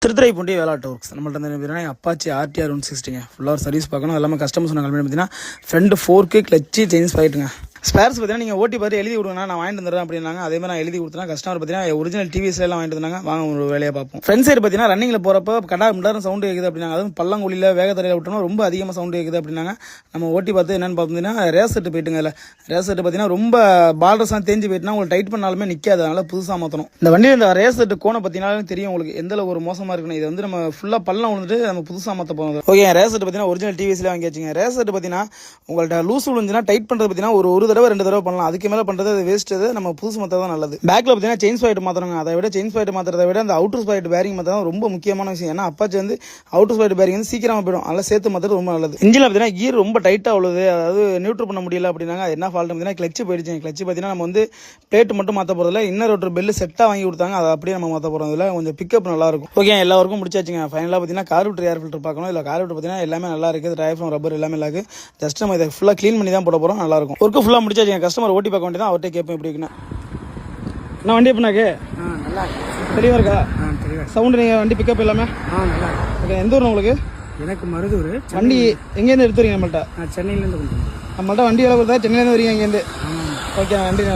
Thiruthuraipoondi வேலாட்டு works நம்மள்ட்ட பார்த்தீங்கன்னா Apache RTR 160ங்க ஃபுல்லாக சர்வீஸ் பார்க்கணும். எல்லாமே கஸ்டமர்ஸ் சொன்ன கம்பெனி பார்த்தீங்கன்னா ஃப்ரெண்டு 4K கிளச்சு சேஞ்ச் பண்ணிட்டுங்க. ஸ்பேர்ஸ் பார்த்தீங்கன்னா நீங்கள் ஓட்டி பார்த்து எழுதி கொடுங்க, நான் வாங்கிட்டு வந்துடுறேன் அப்படின்னாங்க. அதே மாதிரி நான் எழுதி கொடுத்தேன். கஸ்டமர் பார்த்தீங்கன்னா ஒரிஜினல் டிவிஎஸ்ல எல்லாம் வாங்கிட்டு வந்தாங்க. வாங்க ஒரு வேலையை பார்ப்போம். ஃப்ரண்ட் சைடு பார்த்தீங்கன்னா ரன்னிங்கில் போகிறப்ப கடா மிடாரம் சவுண்டு கேட்குது அப்படின்னாங்க. அதுவும் பள்ளங்குழியில் வேகத்தரையில் விட்டோம்னா ரொம்ப அதிகமாக சவுண்டு கேட்குது அப்படின்னாங்க. நம்ம ஓட்டி பார்த்து என்னென்னு பார்த்தீங்கன்னா ரேஸ் செட்டு போயிட்டுங்க. இல்லை ரேஸ் செட்டு பார்த்தீங்கன்னா ரொம்ப பார்டர்ஸாக தேஞ்சு போயிட்டுனா உங்களுக்கு டைட் பண்ணாலுமே நிற்காது, அதனால புதுசாக மாற்றணும். இந்த வண்டியில் இந்த ரேஸ் செட்டு கோணை பார்த்தீங்கன்னா தெரியும் உங்களுக்கு எந்த அளவுக்கு ஒரு மோசமாக இருக்குன்னு. இது வந்து நம்ம ஃபுல்லாக பள்ளம் விழுந்துட்டு நம்ம புதுசாக மாற்ற போகிறோம். ஓகே, ரேஸ் செட்டு பார்த்தீங்கன்னா ஒரிஜினல் டிவிஎஸ்ல வாங்கியாச்சுங்க. ரேஸ் செட்டு பார்த்தீங்கன்னா உங்கள்கிட்ட லூஸ் விழுந்துச்சுன்னா டைட் பண்ணுறது பார்த்தீங்கன்னா ஒரு தடவை 2 தடவை பண்ணலாம். அதுக்கு மேலே பண்ணுறது அது வேஸ்ட். அது நம்ம புதுசு மாற்ற தான் நல்லது. பேக்கில் பார்த்தீங்கன்னா செயின் ஸ்பாய்ட் மாற்றணுங்க. அதை விட செயின் ஸ்பாய்ட் மாற்றதை விட அந்த அவுட்டர் ஸ்பாய்ட் பேரிங் மாற்ற தான் ரொம்ப முக்கியமான விஷயம். ஏன்னா அப்பாச்சி வந்து அவுட்டர் ஸ்பாய்ட் பேரிங் வந்து சீக்கிரமாக போயிடும், அதெல்லாம் சேர்த்து மாற்றது ரொம்ப நல்லது. இன்ஜினில் பார்த்தீங்கன்னா கீர் ரொம்ப டைட்டாக உள்ளது, அதாவது நியூட்ரல் பண்ண முடியல அப்படின்னாங்க. அது என்ன ஃபால்ட் பார்த்தீங்கன்னா கிளச்சு போயிடுச்சு. கிளச்சு பார்த்தீங்கன்னா நம்ம வந்து பிளேட் மட்டும் மாற்ற போகிறதில்ல, இன்னர் ஒரு பெல்லு செட்டாக வாங்கி கொடுத்தாங்க, அதை அப்படியே நம்ம மாற்ற போகிறதில்ல. கொஞ்சம் பிக்கப் நல்லா இருக்கும். ஓகே, எல்லாருக்கும் முடிச்சாச்சுங்க. ஃபைனலாக பார்த்தீங்கன்னா கார்பரேட்டர் ஏர் ஃபில்டர் பார்க்கணும். இல்லை கார்பரேட்டர் பார்த்தீங்கன்னா எல்லாமே நல்லா இருக்குது. ட்ரைஃப்ரம் ரப்பர் எல்லாமே நல்லா இருக்குது. ஜஸ்ட் நம்ம இதை ஃபுல்லாக க்ளீன் பண்ணி தான் போட போகிறோம். நல்லா இருக்கும். ஒர்க்கு ஃபுல்லாக முடிச்சாச்சுங்க. கஸ்டமர் ஓட்டி பார்க்க வேண்டியதான், அவர்கிட்ட கேட்பேன் எப்படி இருக்குன்னு. நான் வண்டி எப்படினாக்கு நல்லா தெளிவாக இருக்கா? தெளிவாக. சவுண்டு நீங்கள் வண்டி பிக்கப் எல்லாமே நல்லா. ஓகே, எந்த ஊர் உங்களுக்கு? எனக்கு மருதூர். வண்டி எங்கேருந்து எடுத்து வரீங்க நம்மள்ட்ட? நான் சென்னையிலேருந்து கொண்டு நம்மள்ட்ட வண்டி எவ்வளோ கொடுத்தா சென்னையிலேருந்து வரீங்க இங்கேருந்து? ஓகே, நன்றி.